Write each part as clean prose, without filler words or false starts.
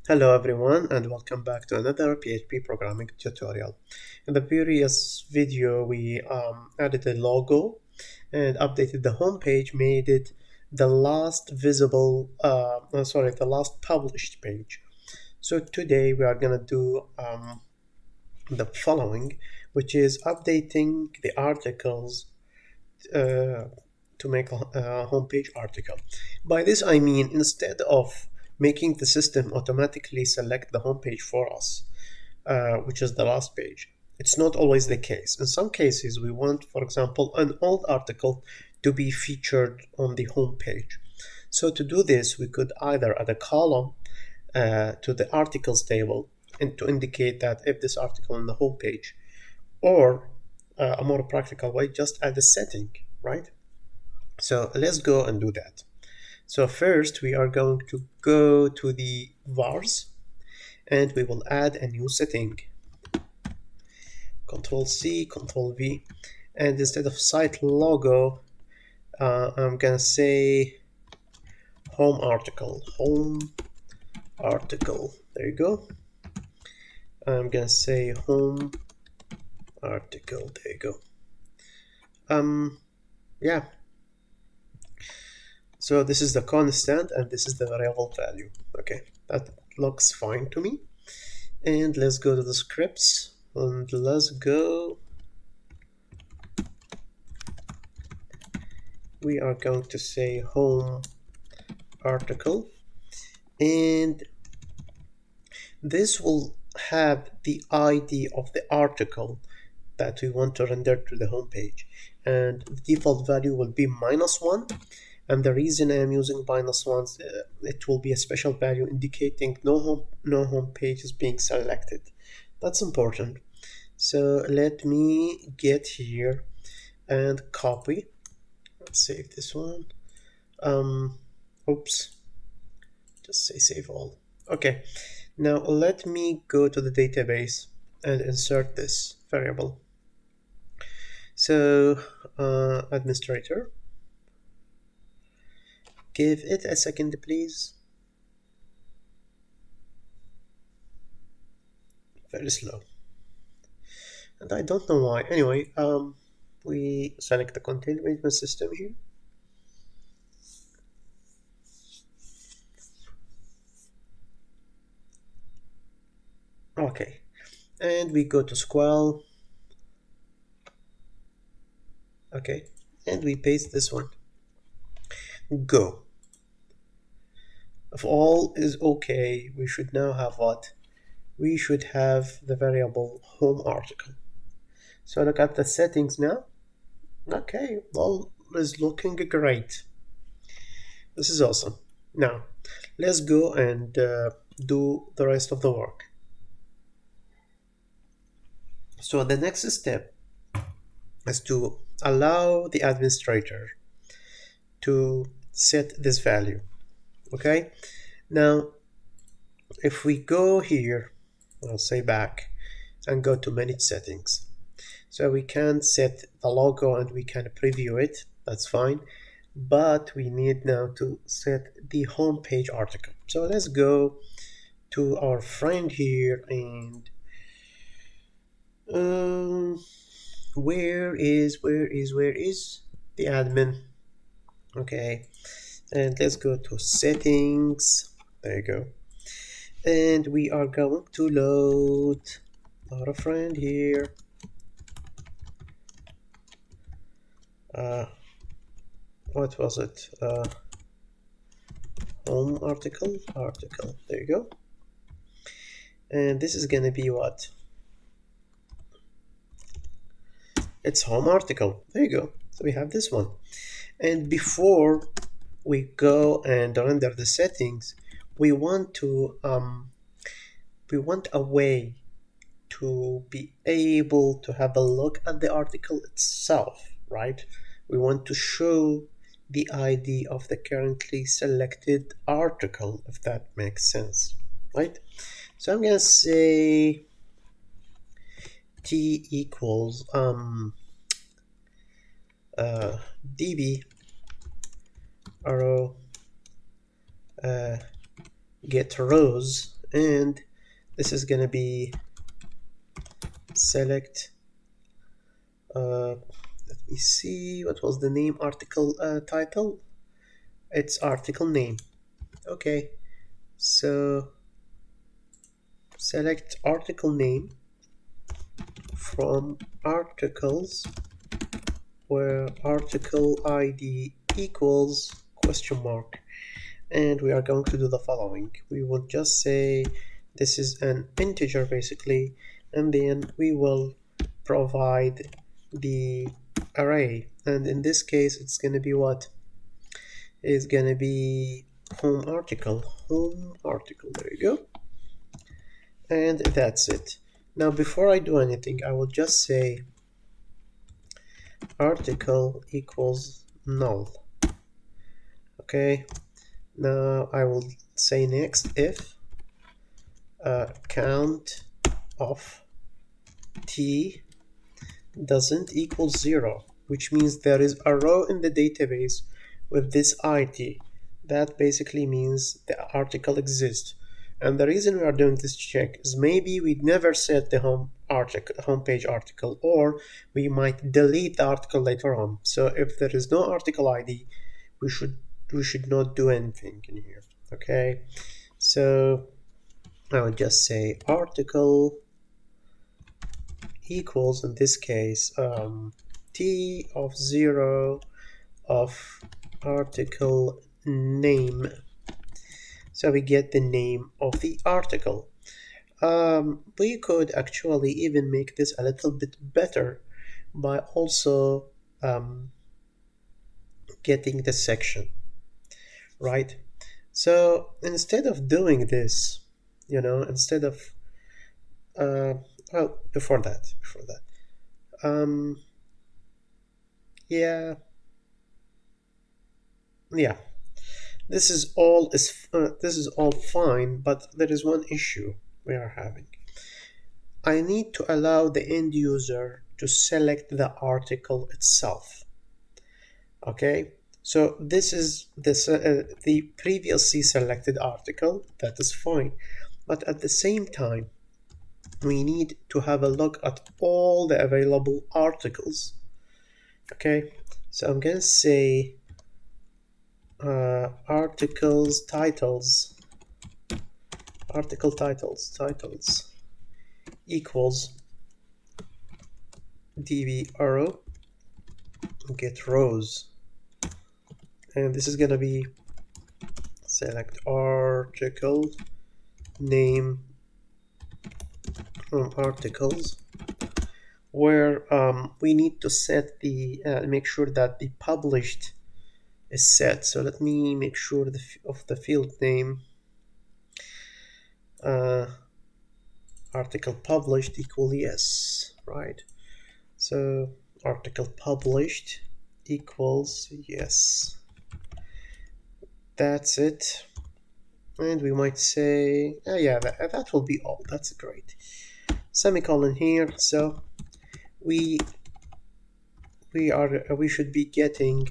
Hello everyone and welcome back to another PHP programming tutorial. In the previous video we added a logo and updated the home page, made it the last the last published page. So today we are gonna do the following, which is updating the articles uh, to make a homepage article. By this I mean, instead of making the system automatically select the homepage for us, which is the last page, it's not always the case. In some cases, we want, for example, an old article to be featured on the homepage. So to do this, we could either add a column to the articles table and to indicate that if this article on the homepage, or a more practical way, just add a setting, right? So let's go and do that. So first we are going to go to the vars and we will add a new setting. Control C, Control V, and instead of site logo, I'm gonna say home article. There you go. I'm gonna say home article. There you go. Yeah. So this is the constant and this is the variable value. Okay, that looks fine to me. And let's go to the scripts and let's go. We are going to say home article, and this will have the ID of the article that we want to render to the home page, and the default value will be -1. And the reason I am using -1, it will be a special value indicating no home page is being selected. That's important. So let me get here and copy. Let's save this one. Oops. Just say save all. Okay. Now let me go to the database and insert this variable. So administrator, give it a second, please. Very slow. And I don't know why. Anyway, we select the content management system here. Okay, and we go to Squall. Okay, and we paste this one. Go. If all is okay, we should now have what? We should have the variable home article. So look at the settings now. Okay, all is looking great. This is awesome. Now, let's go and do the rest of the work. So the next step is to allow the administrator to set this value. Okay, now if we go here, I'll say back and go to manage settings. So we can set the logo and we can preview it, that's fine, but we need now to set the home page article. So let's go to our friend here and where is the admin? Okay, and let's go to settings. There you go. And we are going to load our friend here. What was it? Home article. There you go. And this is gonna be what? It's home article. There you go. So we have this one. And before we go and render the settings, we want a way to be able to have a look at the article itself, right? We want to show the ID of the currently selected article, if that makes sense, right? So I'm gonna say t equals db arrow get rows and this is gonna be select, let me see, what was the name, article title, it's article name. Okay, so select article name from articles where article ID equals question mark, and we are going to do the following. We will just say this is an integer basically, and then we will provide the array, and in this case it's going to be what is going to be home article, there you go, and that's it. Now before I do anything, I will just say article equals null. Okay, now I will say next if count of t doesn't equal 0, which means there is a row in the database with this id. That basically means the article exists. And the reason we are doing this check is maybe we never set the homepage article, or we might delete the article later on. So if there is no article ID, we should not do anything in here. Okay, so I would just say article equals, in this case, t of 0 of article name. So we get the name of the article. We could actually even make this a little bit better by also getting the section, right? So instead of doing this, instead of well, before that, yeah, this is all fine, but there is one issue we are having. I need to allow the end user to select the article itself. Okay, so this is the previously selected article. That is fine, but at the same time, we need to have a look at all the available articles. Okay, so I'm gonna say articles titles equals db arrow get rows, and this is gonna be select article name from articles, where we need to set the make sure that the published is set. So let me make sure of the field name, article published equal yes, right? So article published equals yes. That's it. And we might say, oh yeah, that will be all. That's great. Semicolon here. So we should be getting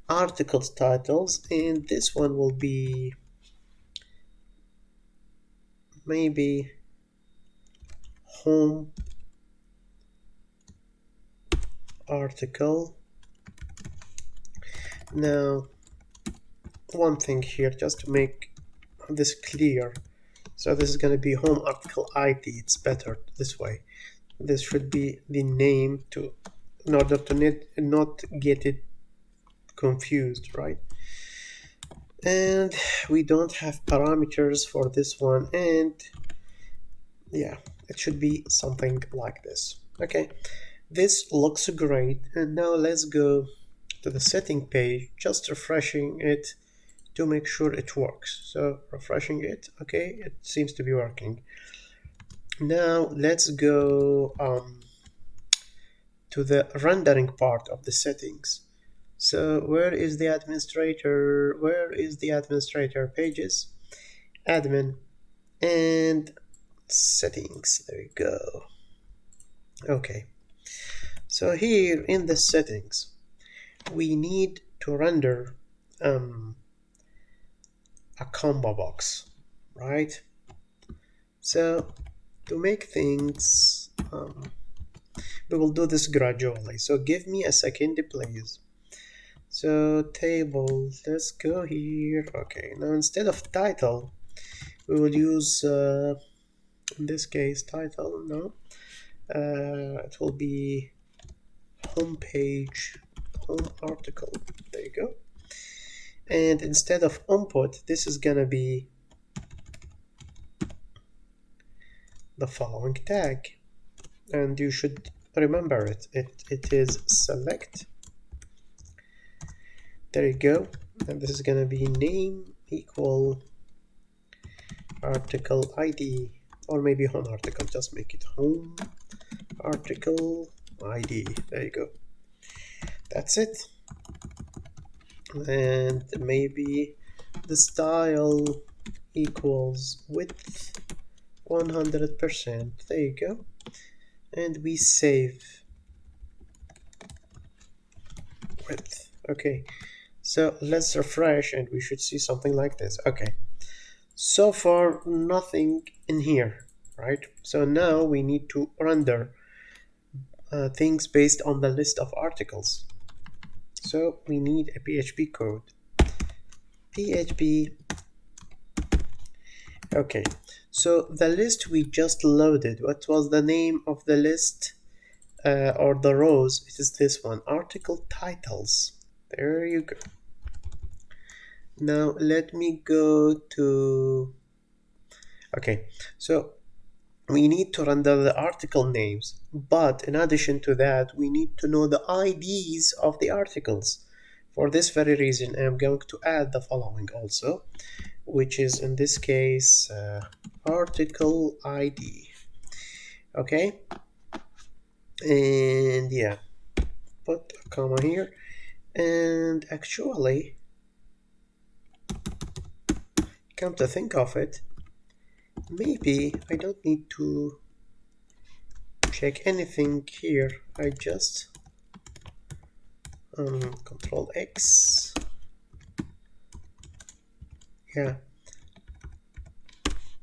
articles titles, and this one will be maybe home article. Now one thing here, just to make this clear, so this is going to be home article ID. It's better this way. This should be the name in order to not get it confused, right? And we don't have parameters for this one, and yeah, it should be something like this. Okay, this looks great, and now let's go to the setting page, just refreshing it to make sure it works. So refreshing it, okay, it seems to be working. Now let's go to the rendering part of the settings. So where is the administrator? Pages, admin, and settings. There you go. Okay, so here in the settings, we need to render a combo box, right? So to make things, we will do this gradually. So give me a second, please. So table, let's go here. Okay, now instead of title, we will use, in this case, title, no. It will be homepage, home article. There you go. And instead of input, this is gonna be the following tag. And you should remember it. It is select. There you go. And this is gonna be name equal article ID, or maybe home article. Just make it home article ID. There you go. That's it. And maybe the style equals width 100%. There you go. And we save width. Okay, so let's refresh and we should see something like this. Okay, so far nothing in here, right? So now we need to render things based on the list of articles. So we need a PHP code. PHP. Okay, so the list we just loaded, what was the name of the list or the rows? It is this one, article titles. There you go. Now let me go to, okay, so we need to render the article names, but in addition to that, we need to know the IDs of the articles. For this very reason, I'm going to add the following also, which is in this case article ID. Okay, and yeah, put a comma here. And actually, come to think of it, maybe I don't need to check anything here. I just Control X. Yeah.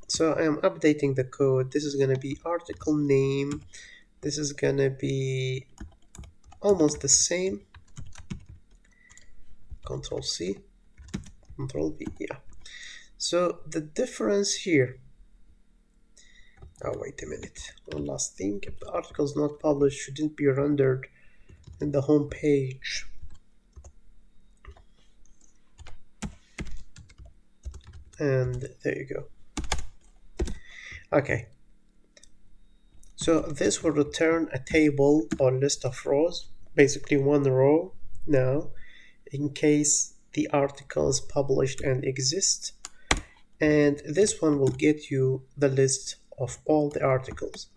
So I am updating the code. This is gonna be article name. This is gonna be almost the same. Control C, Control V. Yeah. So the difference here. Oh, wait a minute. One last thing. If the article is not published, shouldn't be rendered in the home page. And there you go. Okay. So this will return a table or list of rows, basically one row now, in case the article is published and exists. And this one will get you the list of all the articles.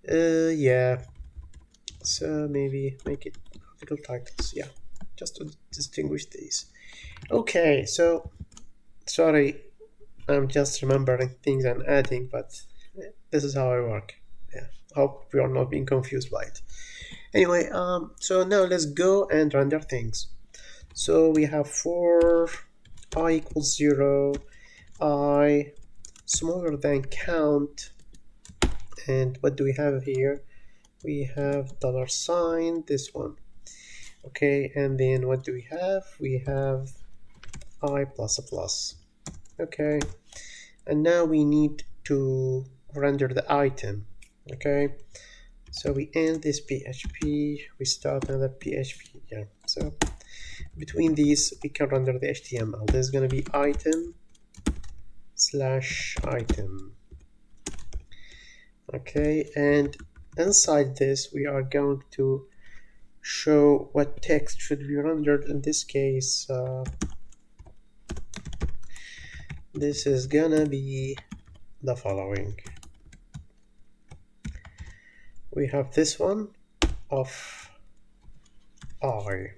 Yeah, so maybe make it article titles. Yeah, just to distinguish these. Okay, so sorry, I'm just remembering things and adding, but this is how I work. Yeah, hope we are not being confused by it. Anyway, so now let's go and render things. So we have for I equals 0, I smaller than count, and what do we have here? We have $, this one. Okay, and then what do we have? We have I plus a plus. Okay, and now we need to render the item. Okay, so we end this PHP, we start another PHP. Yeah, so between these we can render the HTML. This is going to be item / item. Okay, and inside this we are going to show what text should be rendered. In this case, this is gonna be the following. We have this one of I.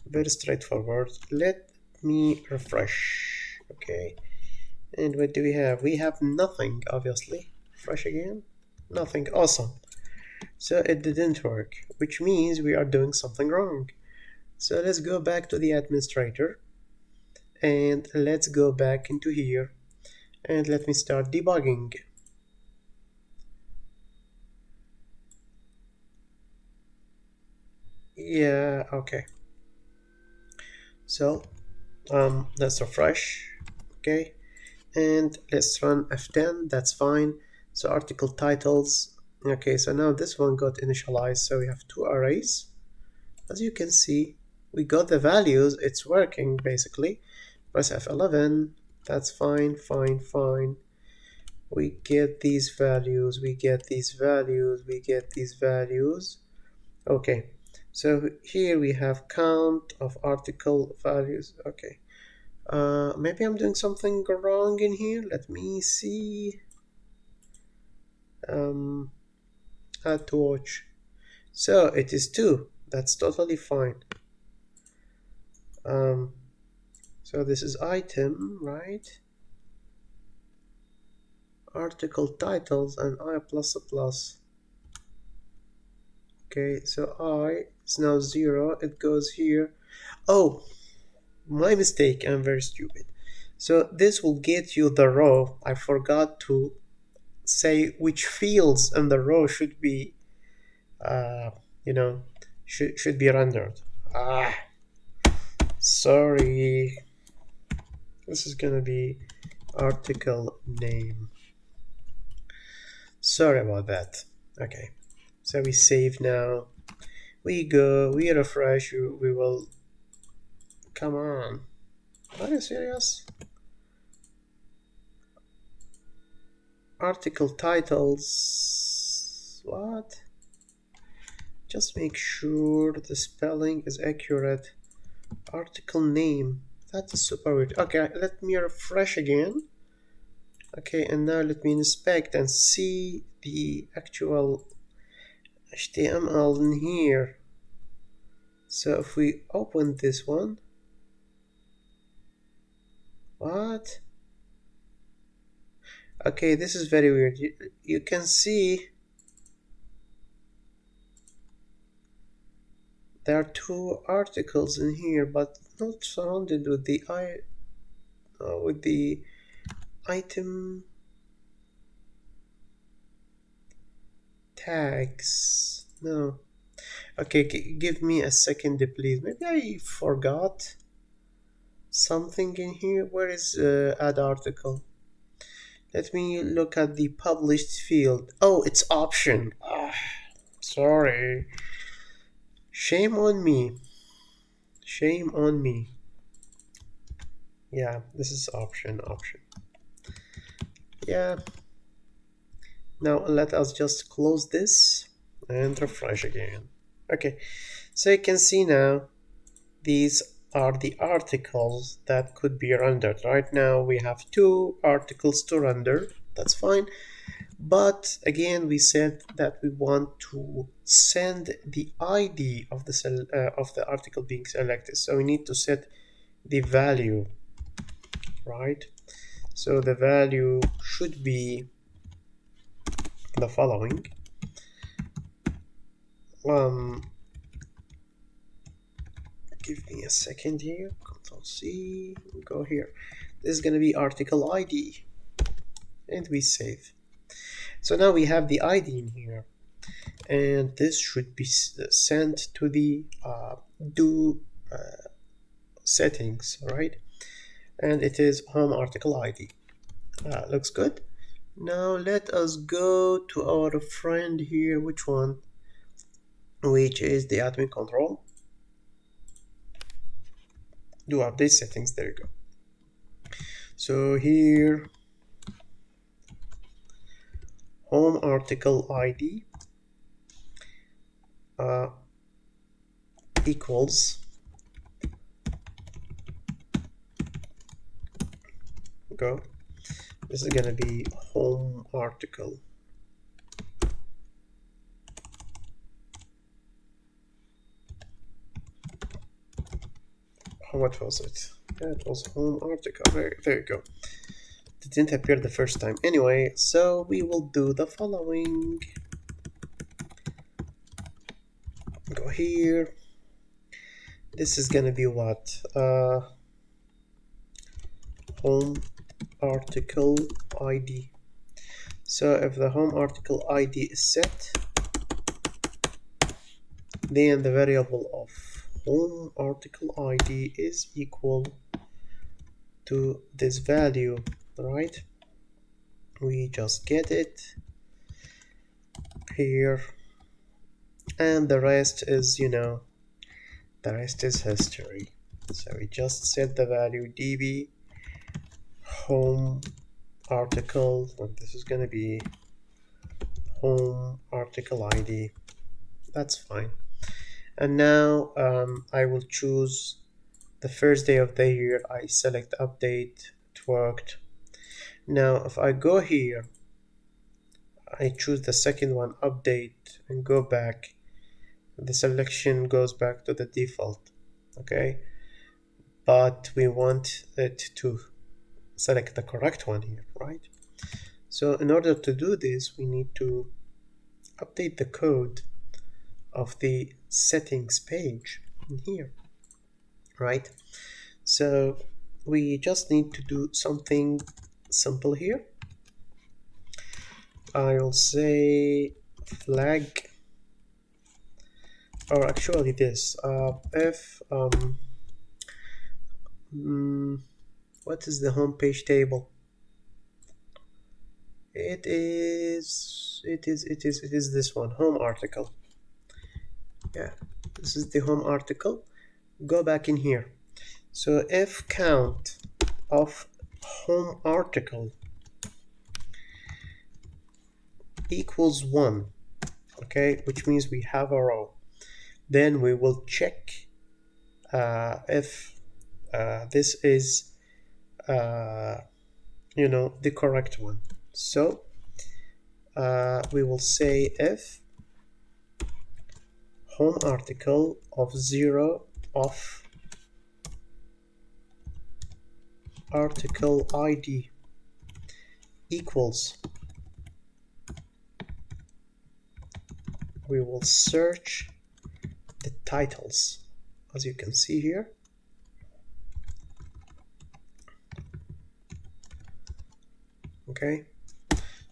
Very straightforward. Let me refresh. Okay, and what do we have? We have nothing, obviously. Refresh again. Nothing. Awesome. So it didn't work, which means we are doing something wrong. So let's go back to the administrator and let's go back into here and let me start debugging. Yeah, okay. So let's refresh. Okay, and let's run F10. That's fine. So article titles. Okay, so now this one got initialized, so we have two arrays. As you can see, we got the values. It's working basically. Press F11. That's fine, fine, fine. We get these values, we get these values, we get these values. Okay, so here we have count of article values. Okay, maybe I'm doing something wrong in here. Let me see. Add to watch. So it is 2. That's totally fine. So this is item, right? Article titles and I plus a plus. Okay, so I is now 0. It goes here. Oh, my mistake. I'm very stupid. So this will get you the row. I forgot to say which fields in the row should be, you know, should be rendered. Sorry. This is gonna be article name. Sorry about that. Okay, so we save now. We go. We refresh. We will. Come on. Are you serious? Article titles. What? Just make sure the spelling is accurate. Article name. That is super weird. Okay, let me refresh again. Okay, and now let me inspect and see the actual HTML in here. So if we open this one, what? Okay, this is very weird. You can see there are two articles in here, but not surrounded with the item tags. No. Okay, give me a second, please. Maybe I forgot something in here. Where is add article? Let me look at the published field. Oh, it's option. Sorry. Shame on me. Shame on me. Yeah, this is option. Yeah. Now let us just close this and refresh again. Okay, so you can see now these are the articles that could be rendered. Right now we have 2 articles to render. That's fine. But again, we said that we want to send the ID of the article being selected. So we need to set the value, right? So the value should be the following. Give me a second here. Control C. Go here. This is going to be article ID, and we save. So now we have the ID in here, and this should be sent to the do settings, right? And it is home article ID. Looks good. Now let us go to our friend here. Which one? Which is the admin control. Do update settings. There you go. So here, home article ID equals go. This is gonna be home article. What was it? Yeah, it was home article. There you go. It didn't appear the first time. Anyway, so we will do the following. Go here. This is gonna be what? Home article ID. So if the home article ID is set, then the variable of home article ID is equal to this value, right? We just get it here, and the rest is, the rest is history. So we just set the value db home article, and this is going to be home article ID. That's fine. And now I will choose the first day of the year. I select update. It worked. Now if I go here, I choose the second one, update, and go back, the selection goes back to the default. Okay, but we want it to select the correct one here, right? So in order to do this, we need to update the code of the settings page in here, right? So we just need to do something simple here. I'll say flag, or actually this if what is the home page table? It is this one, home article. Yeah, this is the home article. Go back in here. So if count of home article equals 1, okay, which means we have a row, then we will check if this is the correct one. So we will say if home article of 0 of article ID equals, we will search the titles, as you can see here. Okay,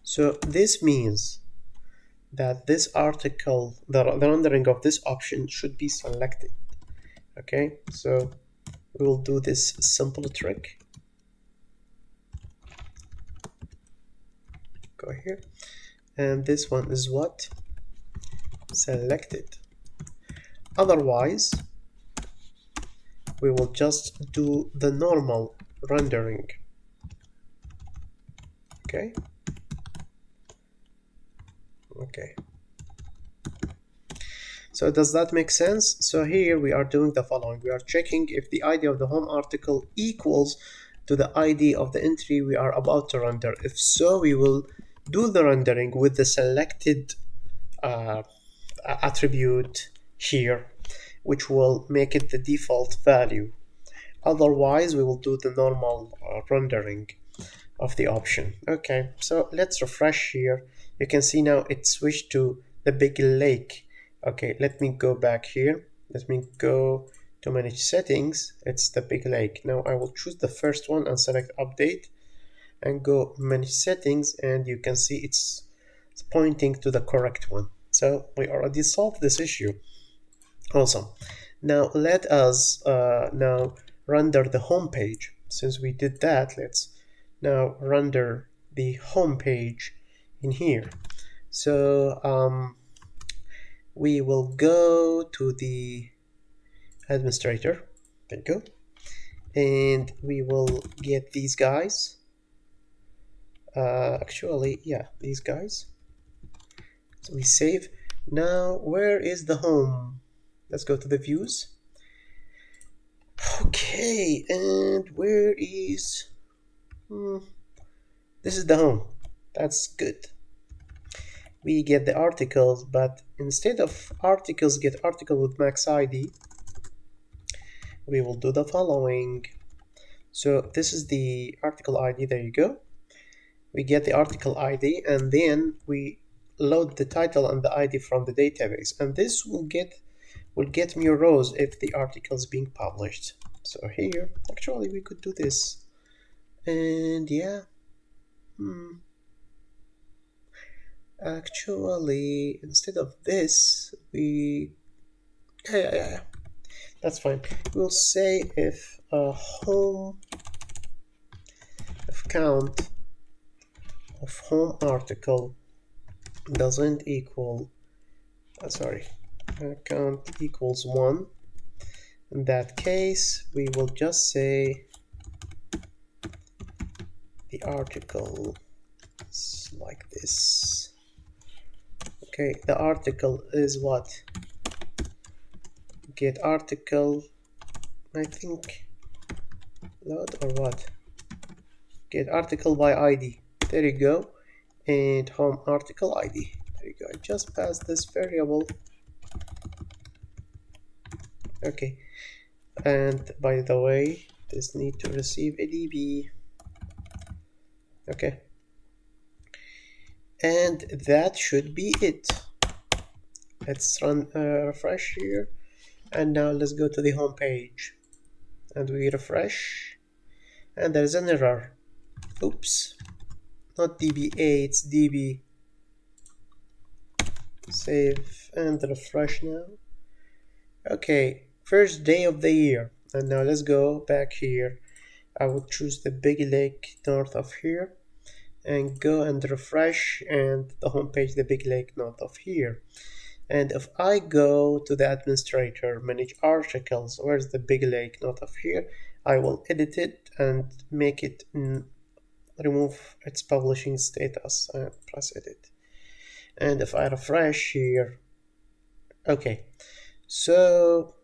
so this means that this article, the rendering of this option should be selected. Okay, so we will do this simple trick. Go here, and this one is what? Selected. Otherwise, we will just do the normal rendering. Okay. So does that make sense? So here we are doing the following. We are checking if the ID of the home article equals to the ID of the entry we are about to render. If so, we will do the rendering with the selected attribute here, which will make it the default value. Otherwise, we will do the normal rendering of the option. Okay, so let's refresh here. You can see now it switched to the big lake. Okay, let me go back here. Let me go to manage settings. It's the big lake. Now I will choose the first one and select update and go manage settings, and you can see it's pointing to the correct one. So we already solved this issue. Awesome. Now let us now render the home page. Since we did that, let's now render the home page in here. So we will go to the administrator. Thank you. And we will get these guys. Actually, yeah, these guys. So we save. Now, where is the home? Let's go to the views. Okay, and where is... this is the home. That's good. We get the articles, but instead of articles get article with max ID, we will do the following. So this is the article ID. There you go. We get the article ID, and then we load the title and the ID from the database, and this will get me rows if the article is being published. So here, actually, we could do this, and yeah, Actually, instead of this, yeah, that's fine. We'll say if count of home article doesn't equal, count equals 1. In that case, we will just say the article is like this. Okay, the article is what? Get article, I think, load or what? Get article by ID. There you go. And home article ID. There you go. I just passed this variable. Okay. And by the way, this need to receive a DB. Okay. And that should be it. Let's run refresh here. And now let's go to the home page. And we refresh. And there's an error. Oops. Not DBA, it's DB. Save and refresh now. Okay, first day of the year. And now let's go back here. I will choose the big lake north of here and go and refresh, and the home page, the big lake north of here. And if I go to the administrator, manage articles, where's the big lake north of here? I will edit it and make it remove its publishing status and press edit. And if I refresh here, okay, so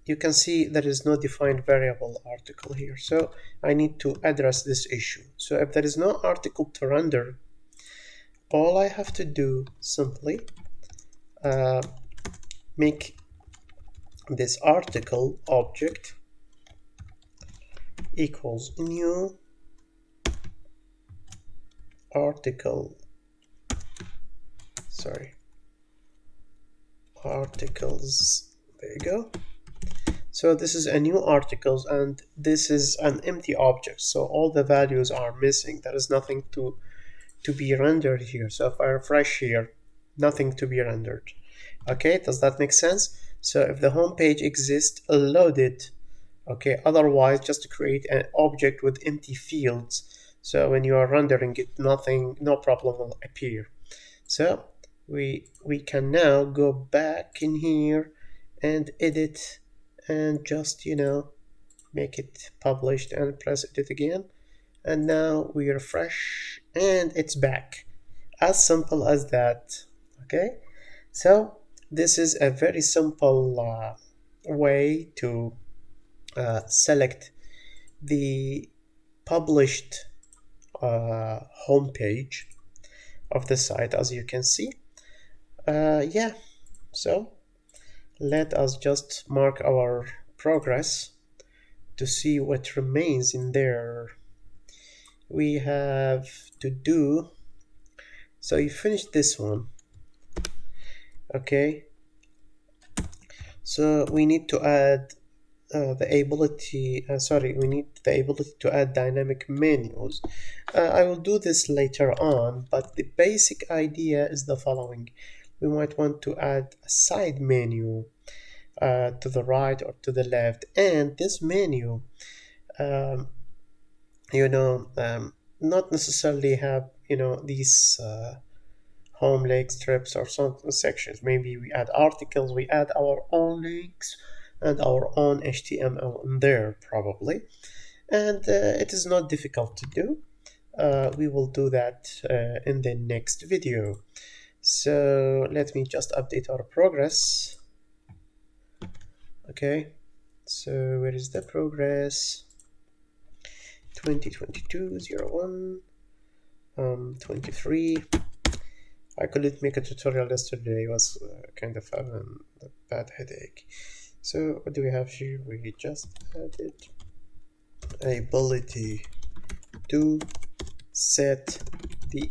you can see there is no defined variable article here. So I need to address this issue. So if there is no article to render, all I have to do simply make this article object equals new article, articles. There you go. So this is a new articles, and this is an empty object. So all the values are missing. There is nothing to be rendered here. So if I refresh here, nothing to be rendered. Okay, does that make sense? So if the home page exists, load it. Okay, otherwise just create an object with empty fields. So when you are rendering it, no problem will appear. So we can now go back in here and edit and just, make it published and press edit again. And now we refresh and it's back. As simple as that. Okay, so this is a very simple way to select the published home page of the site, as you can see. Yeah, so let us just mark our progress to see what remains in there. We have to do, so you finished this one. Okay, so we need to add we need the ability to add dynamic menus. I will do this later on, but the basic idea is the following. We might want to add a side menu to the right or to the left, and this menu not necessarily have these home link strips or some sections. Maybe we add articles, we add our own links and our own HTML in there probably, and it is not difficult to do. We will do that in the next video. So let me just update our progress. Okay, so where is the progress? 2022-01 23. I couldn't make a tutorial yesterday. It was kind of having a bad headache. So what do we have here? We just added ability to set the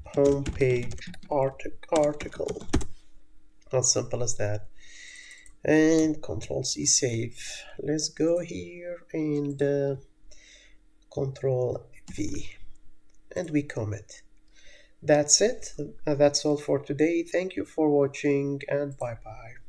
home page article. As simple as that. And Control-C save. Let's go here and Control-V. and we commit. That's it. That's all for today. Thank you for watching and bye bye.